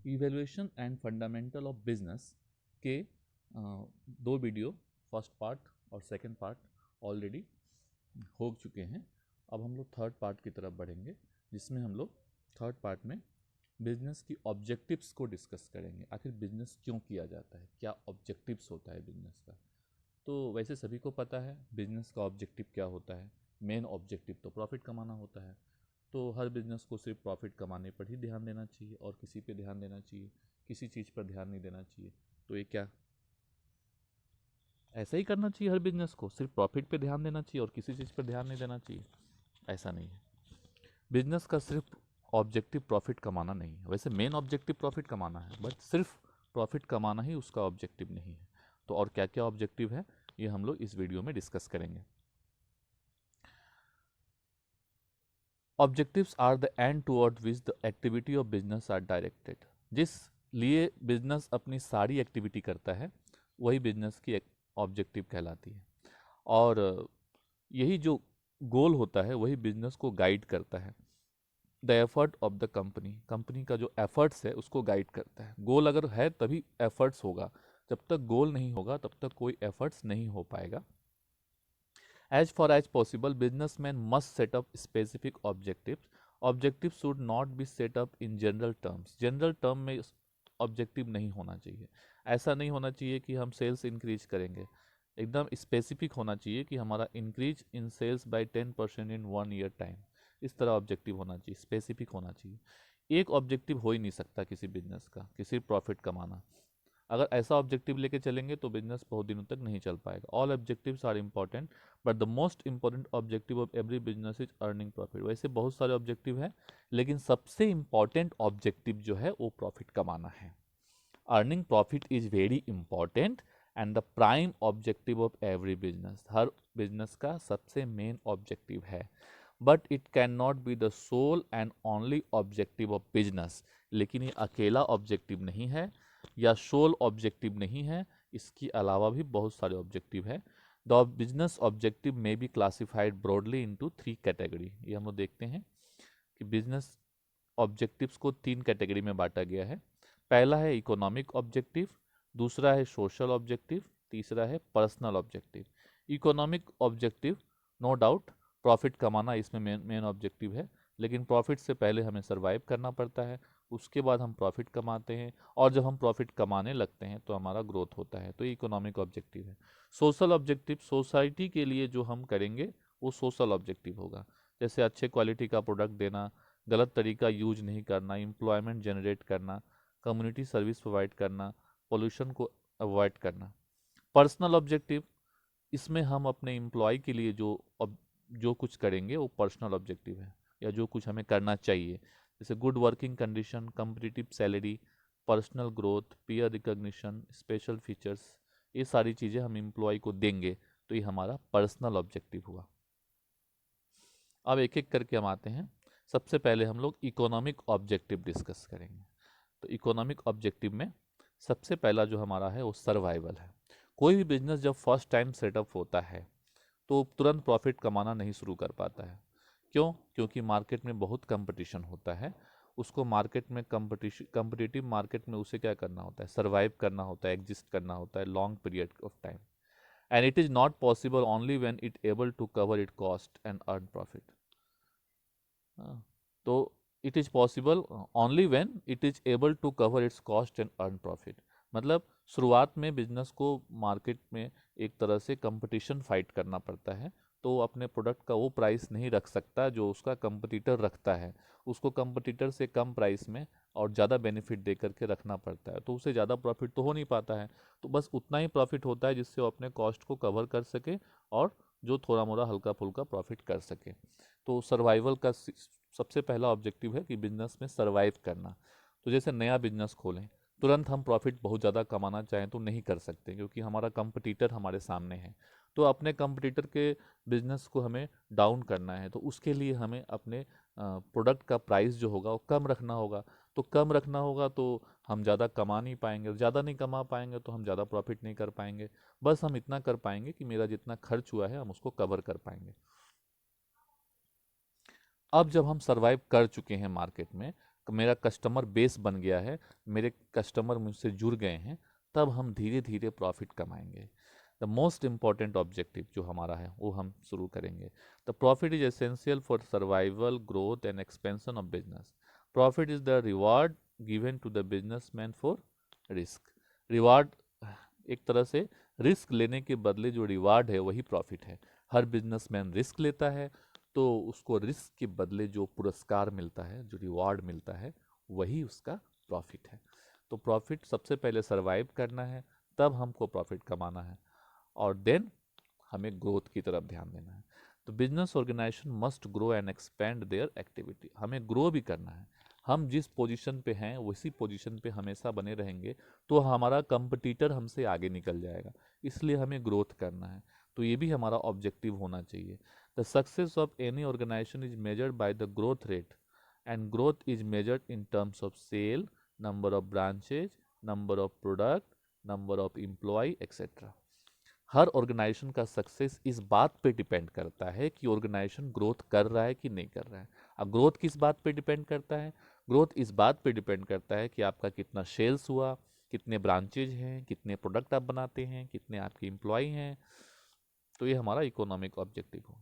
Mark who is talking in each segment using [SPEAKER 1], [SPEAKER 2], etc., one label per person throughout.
[SPEAKER 1] Evaluation and fundamental of business के दो video first part और सेकंड पार्ट ऑलरेडी हो चुके हैं। अब हम लोग थर्ड पार्ट की तरफ बढ़ेंगे, जिसमें हम लोग थर्ड पार्ट में बिजनेस की ऑब्जेक्टिव्स को डिस्कस करेंगे। आखिर बिजनेस क्यों किया जाता है, क्या ऑब्जेक्टिव्स होता है बिजनेस का। तो वैसे सभी को पता है बिजनेस का ऑब्जेक्टिव क्या होता है। मेन ऑब्जेक्टिव तो प्रॉफिट कमाना होता है। तो हर बिजनेस को सिर्फ प्रॉफिट कमाने पर ही ध्यान देना चाहिए और किसी पे ध्यान देना चाहिए, किसी चीज़ पर ध्यान नहीं देना चाहिए। तो ये क्या ऐसा ही करना चाहिए? हर बिजनेस को सिर्फ प्रॉफिट पे ध्यान देना चाहिए और किसी चीज़ पर ध्यान नहीं देना चाहिए? ऐसा नहीं है। बिजनेस का सिर्फ ऑब्जेक्टिव प्रॉफिट कमाना नहीं है। वैसे मेन ऑब्जेक्टिव प्रॉफिट कमाना है, बट सिर्फ प्रॉफिट कमाना ही उसका ऑब्जेक्टिव नहीं है। तो और क्या क्या ऑब्जेक्टिव है, ये हम लोग इस वीडियो में डिस्कस करेंगे। Objectives are the end toward which the activity of business are directed. जिस लिए बिजनेस अपनी सारी एक्टिविटी करता है वही बिजनेस की एक ऑब्जेक्टिव कहलाती है। और यही जो गोल होता है वही बिजनेस को गाइड करता है। The effort of the company, company का जो एफर्ट्स है उसको गाइड करता है। गोल अगर है तभी एफर्ट्स होगा, जब तक गोल नहीं होगा तब तक कोई एफर्ट्स नहीं हो पाएगा। As far as possible, businessmen must set up specific objectives. Objectives should not be set up in general terms. General term में ऑब्जेक्टिव नहीं होना चाहिए। ऐसा नहीं होना चाहिए कि हम सेल्स इंक्रीज करेंगे। एकदम स्पेसिफिक होना चाहिए कि हमारा increase in sales by 10% in 1 year time. इस तरह ऑब्जेक्टिव होना चाहिए, स्पेसिफिक होना चाहिए। एक ऑब्जेक्टिव हो ही नहीं सकता किसी बिजनेस का कि सिर्फ प्रॉफिट कमाना। अगर ऐसा ऑब्जेक्टिव लेके चलेंगे तो बिजनेस बहुत दिनों तक नहीं चल पाएगा। All objectives are important, but the most important objective of every business is earning profit. वैसे बहुत सारे ऑब्जेक्टिव हैं, लेकिन सबसे इंपॉर्टेंट ऑब्जेक्टिव जो है वो प्रॉफिट कमाना है। Earning profit is very important and the prime objective of every business. हर बिजनेस का सबसे मेन ऑब्जेक्टिव है, but it can not be the sole and only objective of business. लेकिन ये अकेला ऑब्जेक्टिव नहीं है या सोल ऑब्जेक्टिव नहीं है, इसके अलावा भी बहुत सारे ऑब्जेक्टिव है। द बिजनेस ऑब्जेक्टिव में be classified broadly into 3 category. ये हम लोग देखते हैं कि बिजनेस ऑब्जेक्टिव्स को 3 कैटेगरी में बांटा गया है। पहला है इकोनॉमिक ऑब्जेक्टिव, दूसरा है सोशल ऑब्जेक्टिव, तीसरा है personal objective. Economic objective no doubt profit कमाना इसमें मेन ऑब्जेक्टिव है, लेकिन प्रॉफिट से पहले हमें सरवाइव करना पड़ता है, उसके बाद हम प्रॉफिट कमाते हैं, और जब हम प्रॉफिट कमाने लगते हैं तो हमारा ग्रोथ होता है। तो ये इकोनॉमिक ऑब्जेक्टिव है। सोशल ऑब्जेक्टिव सोसाइटी के लिए जो हम करेंगे वो सोशल ऑब्जेक्टिव होगा। जैसे अच्छे क्वालिटी का प्रोडक्ट देना, गलत तरीका यूज नहीं करना, एम्प्लॉयमेंट जनरेट करना, कम्युनिटी सर्विस प्रोवाइड करना, पोल्यूशन को अवॉइड करना। पर्सनल ऑब्जेक्टिव, इसमें हम अपने एम्प्लॉय के लिए जो कुछ करेंगे वो पर्सनल ऑब्जेक्टिव है, या जो कुछ हमें करना चाहिए, जैसे good working condition, competitive salary, personal growth, peer recognition, special features, ये सारी चीज़ें हम एम्प्लॉय को देंगे। तो ये हमारा पर्सनल ऑब्जेक्टिव हुआ। अब एक एक करके हम आते हैं। सबसे पहले हम लोग इकोनॉमिक ऑब्जेक्टिव डिस्कस करेंगे। तो इकोनॉमिक ऑब्जेक्टिव में सबसे पहला जो हमारा है वो सर्वाइवल है। कोई भी बिजनेस जब फर्स्ट टाइम सेटअप होता है तो तुरंत प्रॉफिट कमाना नहीं शुरू कर पाता है। क्यों? क्योंकि मार्केट में बहुत कंपटीशन होता है। उसको मार्केट में कंपटीटिव मार्केट में उसे क्या करना होता है? सर्वाइव करना होता है, एग्जिस्ट करना होता है long period of time. And it is not possible only when it able to cover it cost and earn profit. तो it is possible only when it is able to cover its cost and earn profit. मतलब शुरुआत में business को market में एक तरह से competition fight करना पड़ता है, तो वो अपने प्रोडक्ट का वो प्राइस नहीं रख सकता जो उसका कंपटीटर रखता है। उसको कंपटीटर से कम प्राइस में और ज़्यादा बेनिफिट दे करके रखना पड़ता है, तो उसे ज़्यादा प्रॉफिट तो हो नहीं पाता है। तो बस उतना ही प्रॉफिट होता है जिससे वो अपने कॉस्ट को कवर कर सके और जो थोड़ा मोड़ा हल्का फुल्का प्रॉफिट कर सके। तो सर्वाइवल का सबसे पहला ऑब्जेक्टिव है कि बिजनेस में सर्वाइव करना। तो जैसे नया बिजनेस खोलें, तुरंत हम प्रॉफिट बहुत ज़्यादा कमाना चाहें तो नहीं कर सकते, क्योंकि हमारा कंपटीटर हमारे सामने है। तो अपने कंपटीटर के बिजनेस को हमें डाउन करना है, तो उसके लिए हमें अपने प्रोडक्ट का प्राइस जो होगा वो कम रखना होगा। तो कम रखना होगा तो हम ज़्यादा कमा नहीं पाएंगे, ज़्यादा नहीं कमा पाएंगे तो हम ज़्यादा प्रॉफिट नहीं कर पाएंगे। बस हम इतना कर पाएंगे कि मेरा जितना खर्च हुआ है हम उसको कवर कर पाएंगे। अब जब हम सरवाइव कर चुके हैं मार्केट में, मेरा कस्टमर बेस बन गया है, मेरे कस्टमर मुझसे जुड़ गए हैं, तब हम धीरे धीरे प्रॉफिट कमाएंगे। द मोस्ट इम्पॉर्टेंट ऑब्जेक्टिव जो हमारा है वो हम शुरू करेंगे। The profit is essential for survival, growth and expansion of business. Profit is the reward given to the businessman for risk. Reward एक तरह से रिस्क लेने के बदले जो रिवार्ड है वही प्रॉफिट है। हर बिजनेसमैन रिस्क लेता है, तो उसको रिस्क के बदले जो पुरस्कार मिलता है, जो रिवार्ड मिलता है, वही उसका प्रॉफिट है। तो प्रॉफिट सबसे पहले सरवाइव करना है, तब हमको प्रॉफिट कमाना है, और देन हमें ग्रोथ की तरफ ध्यान देना है। तो business organisation must grow and expand their activity. हमें ग्रो भी करना है। हम जिस पोजीशन पे हैं उसी पोजीशन पे हमेशा बने रहेंगे तो हमारा कंपटीटर हमसे आगे निकल जाएगा, इसलिए हमें ग्रोथ करना है। तो ये भी हमारा ऑब्जेक्टिव होना चाहिए। The success of any organisation is measured by the growth rate, and growth is measured in terms of sale, number of branches, number of product, number of employee etcetera. हर organisation का success इस बात पे depend करता है कि organisation growth कर रहा है कि नहीं कर रहा है। अब ग्रोथ किस बात पे डिपेंड करता है? ग्रोथ इस बात पे डिपेंड करता है कि आपका कितना सेल्स हुआ, कितने ब्रांचेज हैं, कितने प्रोडक्ट आप बनाते हैं, कितने आपके एम्प्लॉय हैं। तो ये हमारा इकोनॉमिक ऑब्जेक्टिव हो।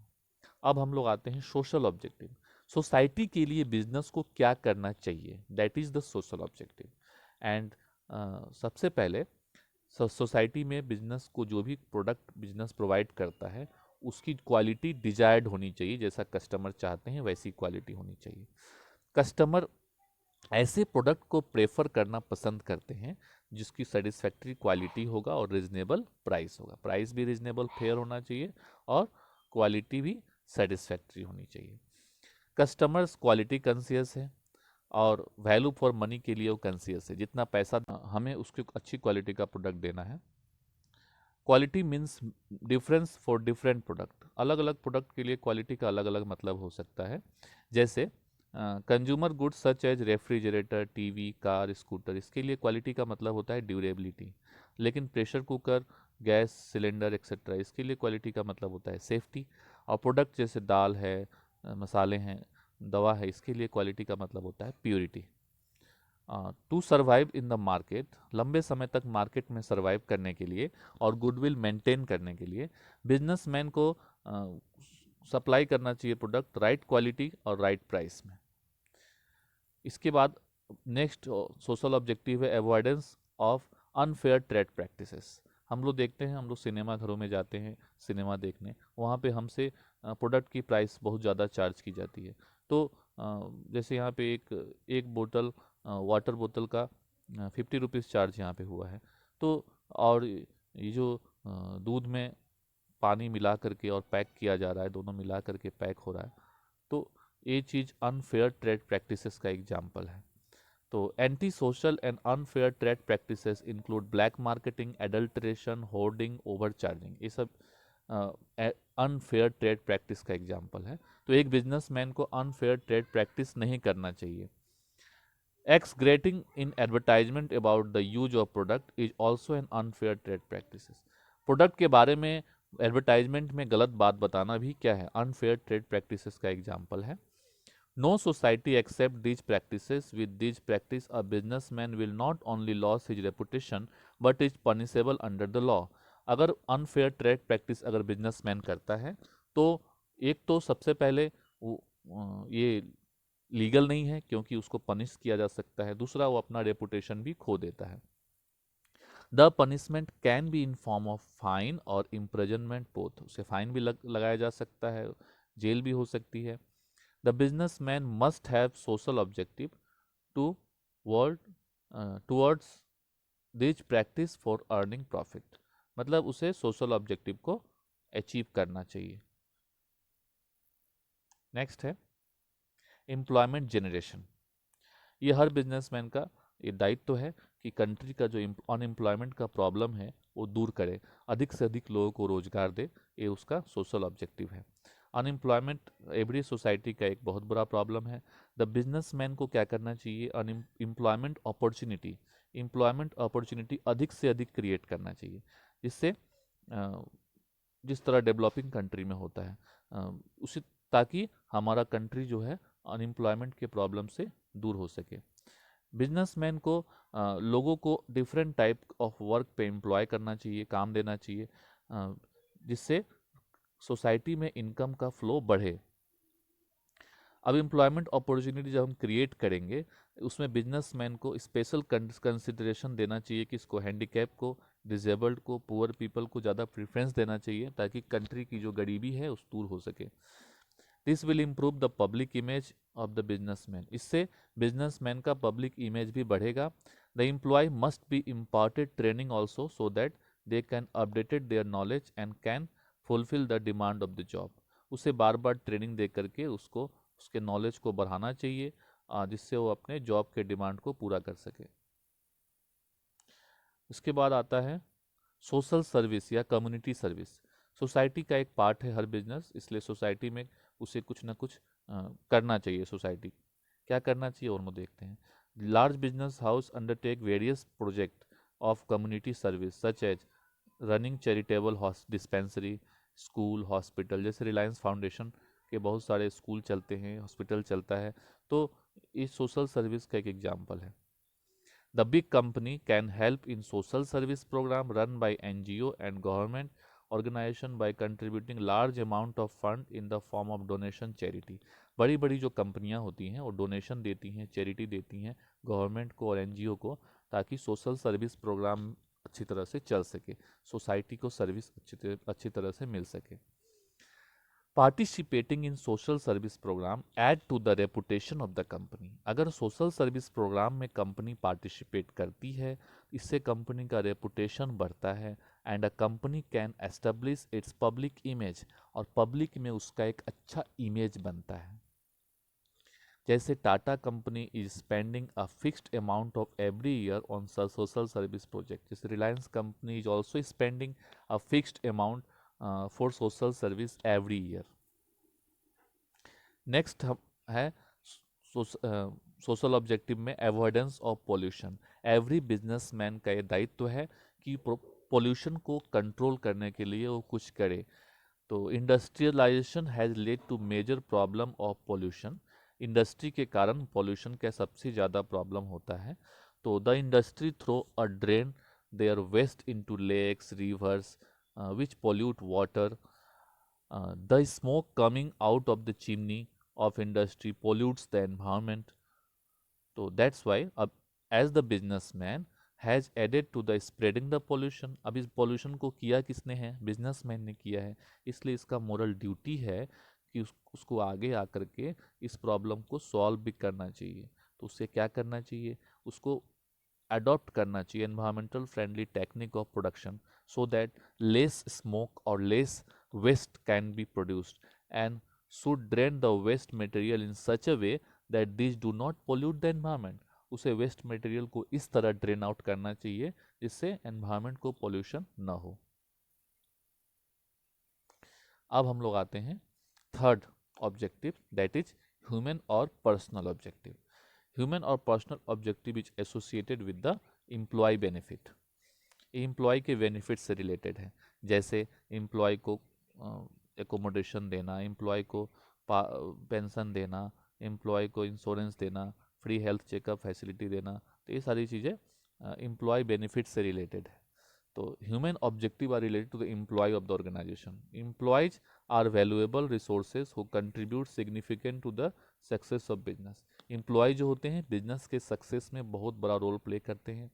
[SPEAKER 1] अब हम लोग आते हैं सोशल ऑब्जेक्टिव। सोसाइटी के लिए बिजनेस को क्या करना चाहिए, that is the social objective. And सबसे पहले सोसाइटी में बिजनेस को जो भी प्रोडक्ट बिजनेस प्रोवाइड करता है उसकी क्वालिटी डिजायर्ड होनी चाहिए, जैसा कस्टमर चाहते हैं वैसी क्वालिटी होनी चाहिए। कस्टमर ऐसे प्रोडक्ट को प्रेफर करना पसंद करते हैं जिसकी सेटिस्फैक्ट्री क्वालिटी होगा और रिजनेबल प्राइस होगा। प्राइस भी रिजनेबल फेयर होना चाहिए और क्वालिटी भी सेटिस्फैक्ट्री होनी चाहिए। कस्टमर्स क्वालिटी कॉन्शियस है और वैल्यू फॉर मनी के लिए वो कॉन्शियस है। जितना पैसा हमें उसकी अच्छी क्वालिटी का प्रोडक्ट देना है। Quality means difference for different product. अलग अलग प्रोडक्ट के लिए क्वालिटी का अलग अलग मतलब हो सकता है। जैसे consumer goods such as refrigerator, TV, car, scooter, इसके लिए क्वालिटी का मतलब होता है ड्यूरेबिलिटी। लेकिन pressure cooker, gas cylinder etcetera, इसके लिए क्वालिटी का मतलब होता है सेफ्टी। और प्रोडक्ट जैसे दाल है, मसाले हैं, दवा है, इसके लिए क्वालिटी का मतलब होता है purity. To survive in the market, लंबे समय तक मार्केट में सर्वाइव करने के लिए और गुडविल मेंटेन करने के लिए बिजनेसमैन को सप्लाई करना चाहिए प्रोडक्ट राइट क्वालिटी और राइट प्राइस में। इसके बाद नेक्स्ट सोशल ऑब्जेक्टिव है avoidance of unfair trade practices. हम लोग देखते हैं, हम लोग सिनेमा घरों में जाते हैं सिनेमा देखने, वहाँ पे हमसे प्रोडक्ट की प्राइस बहुत ज़्यादा चार्ज की जाती है। तो जैसे यहाँ पे एक एक बोतल वाटर बोतल का 50 रुपीज़ चार्ज यहाँ पे हुआ है। तो और ये जो दूध में पानी मिला करके और पैक किया जा रहा है, दोनों मिला करके पैक हो रहा है, तो ये चीज़ अनफेयर ट्रेड प्रैक्टिसेस का एग्जाम्पल है। तो anti social and unfair trade practices include black marketing, adulteration, hoarding, over charging, ये सब अनफेयर ट्रेड प्रैक्टिस का एग्जाम्पल है। तो एक बिजनेसमैन को अनफेयर ट्रेड प्रैक्टिस नहीं करना चाहिए। Exaggerating in advertisement about the use of product is also an unfair trade practices. Product के बारे में एडवर्टाइजमेंट में गलत बात बताना भी क्या है, अनफेयर ट्रेड प्रैक्टिसेस का एग्जाम्पल है। No society accept these practices. With these practice a businessman will not only loss his reputation but is punishable under the law. अगर अनफेयर ट्रेड प्रैक्टिस अगर बिजनेसमैन करता है तो एक तो सबसे पहले ये लीगल नहीं है क्योंकि उसको पनिश किया जा सकता है, दूसरा वो अपना रेपुटेशन भी खो देता है। The punishment can be in form of fine और इम्प्रिजनमेंट बोथ, उसे फाइन भी लगाया जा सकता है, जेल भी हो सकती है। The business man must have social objective to world towards this practice for earning profit, मतलब उसे सोशल ऑब्जेक्टिव को अचीव करना चाहिए। नेक्स्ट है एम्प्लॉयमेंट जनरेशन। ये हर बिजनेसमैन का ये दायित्व तो है कि कंट्री का जो अनएम्प्लॉयमेंट का प्रॉब्लम है वो दूर करे, अधिक से अधिक लोगों को रोजगार दे, ये उसका सोशल ऑब्जेक्टिव है। अनएम्प्लॉयमेंट एवरी सोसाइटी का एक बहुत बड़ा प्रॉब्लम है। द बिजनेसमैन को क्या करना चाहिए, एम्प्लॉयमेंट अपॉर्चुनिटी अधिक से अधिक क्रिएट करना चाहिए, जिससे जिस तरह डेवलपिंग कंट्री में होता है उसी, ताकि हमारा कंट्री जो है अनएम्प्लॉयमेंट के प्रॉब्लम से दूर हो सके। बिजनेसमैन को लोगों को डिफरेंट टाइप ऑफ वर्क पे एम्प्लॉय करना चाहिए, काम देना चाहिए, जिससे सोसाइटी में इनकम का फ्लो बढ़े। अब एम्प्लॉयमेंट अपॉर्चुनिटी जब हम क्रिएट करेंगे, उसमें बिजनेसमैन को स्पेशल कंसिडरेशन देना चाहिए कि इसको हैंडीकैप को, डिजेबल्ड को, पुअर पीपल को ज़्यादा प्रेफरेंस देना चाहिए ताकि कंट्री की जो गरीबी है उस दूर हो सके। This will improve the public image of the businessman. इससे बिजनेसमैन का पब्लिक इमेज भी बढ़ेगा। The employee must be imparted training also so that they can updated their knowledge and can fulfil the demand of the job. उसे बार बार training दे करके उसको उसके knowledge को बढ़ाना चाहिए, जिससे वो अपने जॉब के डिमांड को पूरा कर सके। इसके बाद आता है सोशल सर्विस या कम्युनिटी सर्विस। सोसाइटी का एक पार्ट है हर बिजनेस, इसलिए सोसाइटी में उसे कुछ ना कुछ करना चाहिए। सोसाइटी क्या करना चाहिए और हम देखते हैं। Large business house undertake various project of community service such as running charitable dispensary, school, hospital. जैसे रिलायंस फाउंडेशन के बहुत सारे स्कूल चलते हैं, हॉस्पिटल चलता है, तो इस सोशल सर्विस का एक एग्जाम्पल है। The big company can help in social service program run by NGO and government organization by contributing large amount of fund in the form of donation charity। बड़ी बड़ी जो कंपनियां होती हैं वो डोनेशन देती हैं, चैरिटी देती हैं गवर्नमेंट को और एनजीओ को, ताकि सोशल सर्विस प्रोग्राम अच्छी तरह से चल सके, सोसाइटी को सर्विस अच्छी तरह से मिल सके। Participating in social service program add to the reputation of the company. अगर सोशल सर्विस प्रोग्राम में कंपनी पार्टिसिपेट करती है, इससे कंपनी का रेपुटेशन बढ़ता है and a company can establish its public image, और पब्लिक में उसका एक अच्छा इमेज बनता है। जैसे Tata company is spending a fixed amount of every year on social service project, जैसे Reliance company is also spending a fixed amount for social service every year. Next है सोशल ऑब्जेक्टिव में avoidance of pollution. Every businessman का ये दायित्व है कि pollution को control करने के लिए वो कुछ करे। तो industrialisation has led to major problem of pollution. Industry के कारण पोल्यूशन का सबसे ज़्यादा प्रॉब्लम होता है। तो the industry throw a drain their waste into lakes, rivers, which pollute water. The smoke coming out of the chimney of industry pollutes the environment. So that's why as the businessman has added to the spreading the pollution। अब इस pollution को किया किसने है? Businessman ने किया है। इसलिए इसका मोरल ड्यूटी है कि उसको आगे आकर के इस प्रॉब्लम को सॉल्व भी करना चाहिए। तो उससे क्या करना चाहिए? उसको अडॉप्ट करना चाहिए environmental friendly technique of production, so that less smoke और less waste can be produced, and should drain the waste material in such a way that these do not pollute the environment। उसे waste material को इस तरह drain out करना चाहिए जिससे environment को pollution ना हो। अब हम लोग आते हैं third objective, that is human और पर्सनल ऑब्जेक्टिव। ह्यूमन और personal objective is associated with the employee benefit. Employee के बेनिफिट से रिलेटेड है। जैसे एम्प्लॉय को एकोमोडेशन देना, एम्प्लॉय को पेंशन देना, एम्प्लॉय को इंश्योरेंस देना, फ्री हेल्थ चेकअप फैसिलिटी देना, तो ये सारी चीज़ें एम्प्लॉय बेनिफिट से रिलेटेड है। तो human objective are related to the employee of the organisation. Employees are valuable resources who contribute significant to the success of business. Employee जो होते हैं बिजनेस के सक्सेस में बहुत बड़ा रोल प्ले करते हैं।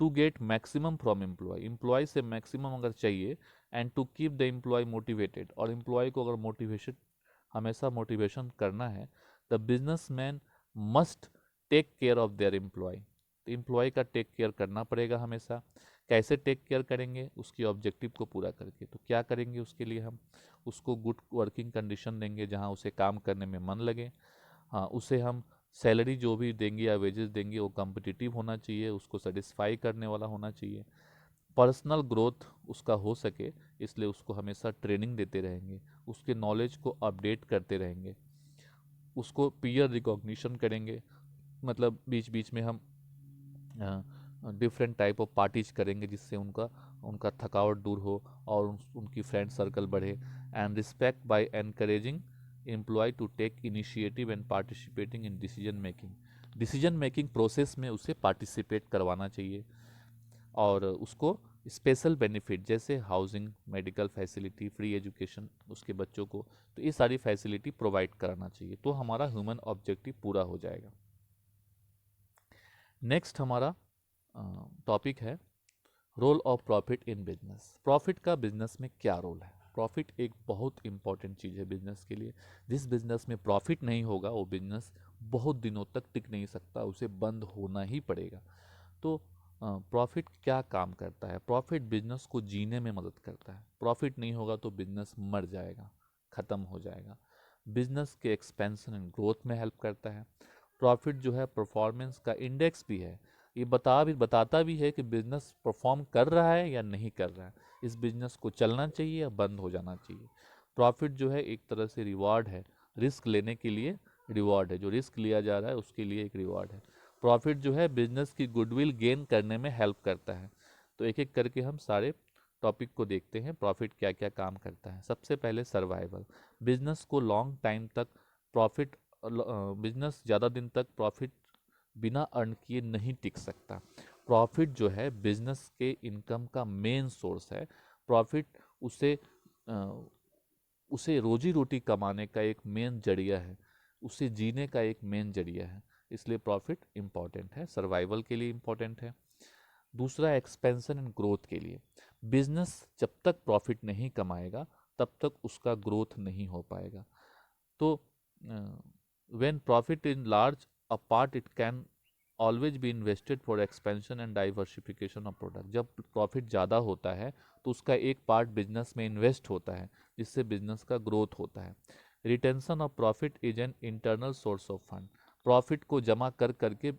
[SPEAKER 1] To get maximum from employee, employee से मैक्सिमम अगर चाहिए, and to keep the employee motivated, और एम्प्लॉय को अगर मोटिवेशन हमेशा मोटिवेशन करना है, the business man must take care of their employee. तो एम्प्लॉय का टेक केयर करना पड़ेगा हमेशा। कैसे टेक केयर करेंगे? उसकी ऑब्जेक्टिव को पूरा करके। तो क्या करेंगे उसके लिए? हम उसको गुड वर्किंग कंडीशन देंगे जहाँ उसे काम करने में मन लगे। हाँ, उसे हम सैलरी जो भी देंगे या वेजेस देंगे वो कम्पिटिटिव होना चाहिए, उसको सेटिस्फाई करने वाला होना चाहिए। पर्सनल ग्रोथ उसका हो सके, इसलिए उसको हमेशा ट्रेनिंग देते रहेंगे, उसके नॉलेज को अपडेट करते रहेंगे, उसको पीयर रिकॉग्निशन करेंगे। मतलब बीच बीच में हम डिफरेंट टाइप ऑफ पार्टीज करेंगे जिससे उनका उनका थकावट दूर हो और उनकी फ्रेंड सर्कल बढ़े। And respect by encouraging employ to take initiative and participating in decision making. Decision making process में उसे पार्टिसिपेट करवाना चाहिए, और उसको स्पेशल बेनिफिट जैसे housing, medical facility, free education उसके बच्चों को, तो ये सारी फैसिलिटी प्रोवाइड कराना चाहिए, तो हमारा ह्यूमन ऑब्जेक्टिव पूरा हो जाएगा। नेक्स्ट हमारा टॉपिक है role of profit in business. Profit का बिजनेस में क्या रोल है? प्रॉफिट एक बहुत इंपॉर्टेंट चीज़ है बिजनेस के लिए। जिस बिजनेस में प्रॉफिट नहीं होगा वो बिजनेस बहुत दिनों तक टिक नहीं सकता, उसे बंद होना ही पड़ेगा। तो प्रॉफिट क्या काम करता है? प्रॉफिट बिजनेस को जीने में मदद करता है। प्रॉफिट नहीं होगा तो बिजनेस मर जाएगा, ख़त्म हो जाएगा। बिजनेस के एक्सपेंशन एंड ग्रोथ में हेल्प करता है। प्रॉफिट जो है परफॉर्मेंस का इंडेक्स भी है, ये बताता भी है कि बिजनेस परफॉर्म कर रहा है या नहीं कर रहा है, इस बिजनेस को चलना चाहिए या बंद हो जाना चाहिए। प्रॉफिट जो है एक तरह से रिवॉर्ड है, रिस्क लेने के लिए रिवॉर्ड है, जो रिस्क लिया जा रहा है उसके लिए एक रिवॉर्ड है। प्रॉफिट जो है बिजनेस की गुडविल गेन करने में हेल्प करता है। तो एक एक करके हम सारे टॉपिक को देखते हैं, प्रॉफिट क्या क्या काम करता है। सबसे पहले सर्वाइवल। बिजनेस को लॉन्ग टाइम तक प्रॉफिट, बिजनेस ज़्यादा दिन तक प्रॉफिट बिना अर्न किए नहीं टिक सकता। प्रॉफिट जो है बिजनेस के इनकम का मेन सोर्स है। प्रॉफिट उसे अ, उसे रोजी रोटी कमाने का एक मेन जरिया है, उसे जीने का एक मेन जरिया है। इसलिए प्रॉफिट इम्पॉर्टेंट है, सर्वाइवल के लिए इम्पॉर्टेंट है। दूसरा, एक्सपेंशन एंड ग्रोथ के लिए। बिजनेस जब तक प्रॉफिट नहीं कमाएगा तब तक उसका ग्रोथ नहीं हो पाएगा। तो when profit in large a part it can always be invested for expansion and diversification of product. जब प्रॉफिट ज़्यादा होता है तो उसका एक पार्ट बिजनेस में इन्वेस्ट होता है, जिससे बिजनेस का ग्रोथ होता है। Retention of profit is an internal source of fund. Profit को जमा कर करके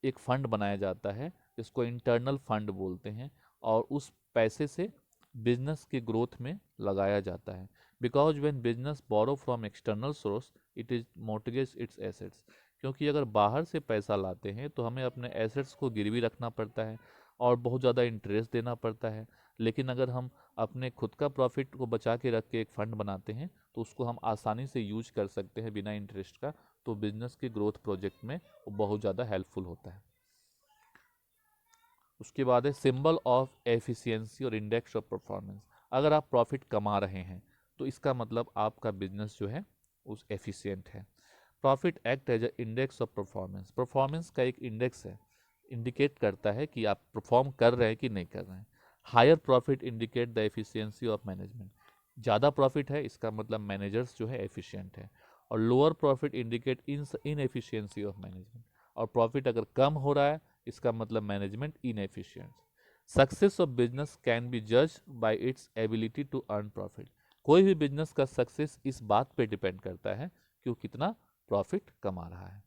[SPEAKER 1] एक फंड बनाया जाता है, जिसको इंटरनल फंड बोलते हैं, और उस पैसे से बिजनेस के ग्रोथ में लगाया जाता है। Because when business borrow from external source it is mortgage its assets. क्योंकि अगर बाहर से पैसा लाते हैं तो हमें अपने एसेट्स को गिरवी रखना पड़ता है और बहुत ज़्यादा इंटरेस्ट देना पड़ता है। लेकिन अगर हम अपने खुद का प्रॉफिट को बचा के रख के एक फंड बनाते हैं तो उसको हम आसानी से यूज कर सकते हैं बिना इंटरेस्ट का, तो बिजनेस के ग्रोथ प्रोजेक्ट में वो बहुत ज़्यादा हेल्पफुल होता है। उसके बाद है सिंबल ऑफ एफिशिएंसी और इंडेक्स ऑफ परफॉर्मेंस। अगर आप प्रॉफिट कमा रहे हैं तो इसका मतलब आपका बिजनेस जो है उस एफिशिएंट है। Profit act as a index of performance. Performance का एक इंडेक्स है, इंडिकेट करता है कि आप परफॉर्म कर रहे हैं कि नहीं कर रहे हैं। Higher profit indicate the efficiency of management. ज़्यादा प्रॉफिट है इसका मतलब मैनेजर्स जो है एफिशिएंट है, और lower profit indicate in efficiency of management. और प्रॉफिट अगर कम हो रहा है इसका मतलब management inefficient. Success of business can be जज by its ability to earn profit. कोई भी बिजनेस का सक्सेस इस बात पे डिपेंड करता है कि वो कितना प्रॉफिट कमा रहा है।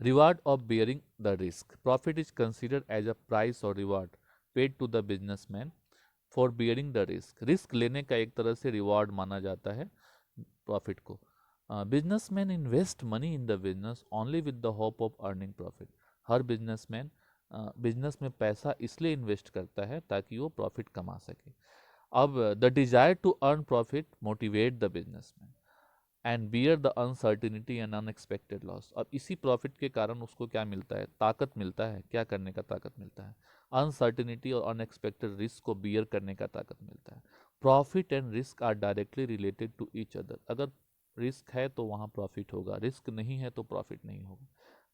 [SPEAKER 1] Reward of bearing the risk. Profit is considered as a price और reward paid to the businessman for bearing the risk. Risk लेने का एक तरह से रिवार्ड माना जाता है प्रॉफिट को। Businessman invest money in the business only with the hope of earning profit. Her businessman business में पैसा इसलिए इन्वेस्ट करता है ताकि वो प्रॉफिट कमा सके। अब the desire to earn profit motivate the businessman and bear the uncertainty and unexpected loss. अब इसी प्रॉफिट के कारण उसको क्या मिलता है? ताकत मिलता है। क्या करने का ताकत मिलता है? अनसर्टिनिटी और अनएक्सपेक्टेड रिस्क को बियर करने का ताकत मिलता है। Profit and risk are directly related to each other. अगर रिस्क है तो वहाँ प्रॉफिट होगा, रिस्क नहीं है तो प्रॉफिट नहीं होगा।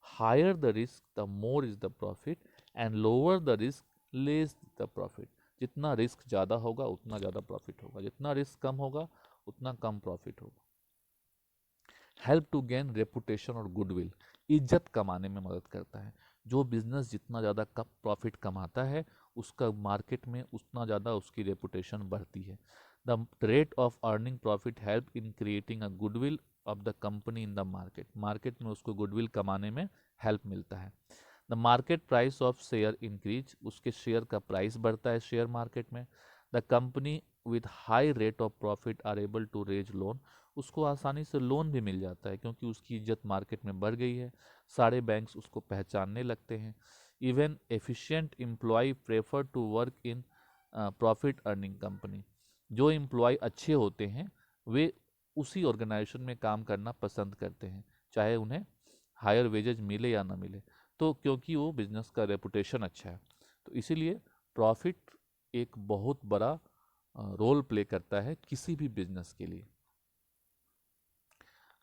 [SPEAKER 1] Higher the risk the more is the profit and lower the risk less the profit. जितना रिस्क ज़्यादा होगा उतना ज़्यादा प्रॉफिट होगा, जितना रिस्क कम होगा उतना कम प्रॉफिट होगा। हेल्प टू गेन रेपुटेशन और गुडविल। इज्जत कमाने में मदद करता है। जो बिजनेस जितना ज़्यादा प्रॉफिट कमाता है उसका मार्केट में उतना ज़्यादा उसकी रेपुटेशन बढ़ती है। The rate of earning profit help in creating a goodwill of the company in the market. Market में उसको गुडविल कमाने में हेल्प मिलता है। The market price of share increase. उसके शेयर का प्राइस बढ़ता है शेयर मार्केट में। The company with high rate of profit are able to raise loan. उसको आसानी से लोन भी मिल जाता है क्योंकि उसकी इज्जत मार्केट में बढ़ गई है, सारे बैंक्स उसको पहचानने लगते हैं। Even efficient employ prefer to work in profit earning company. जो एम्प्लॉय अच्छे होते हैं वे उसी ऑर्गेनाइजेशन में काम करना पसंद करते हैं, चाहे उन्हें हायर वेजेज मिले या ना मिले, तो क्योंकि वो बिजनेस का रेपुटेशन अच्छा है। तो इसीलिए प्रॉफिट एक बहुत बड़ा रोल प्ले करता है किसी भी बिजनेस के लिए।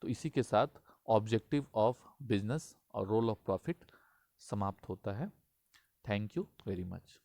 [SPEAKER 1] तो इसी के साथ ऑब्जेक्टिव ऑफ बिजनेस और रोल ऑफ प्रॉफिट समाप्त होता है। Thank you very much.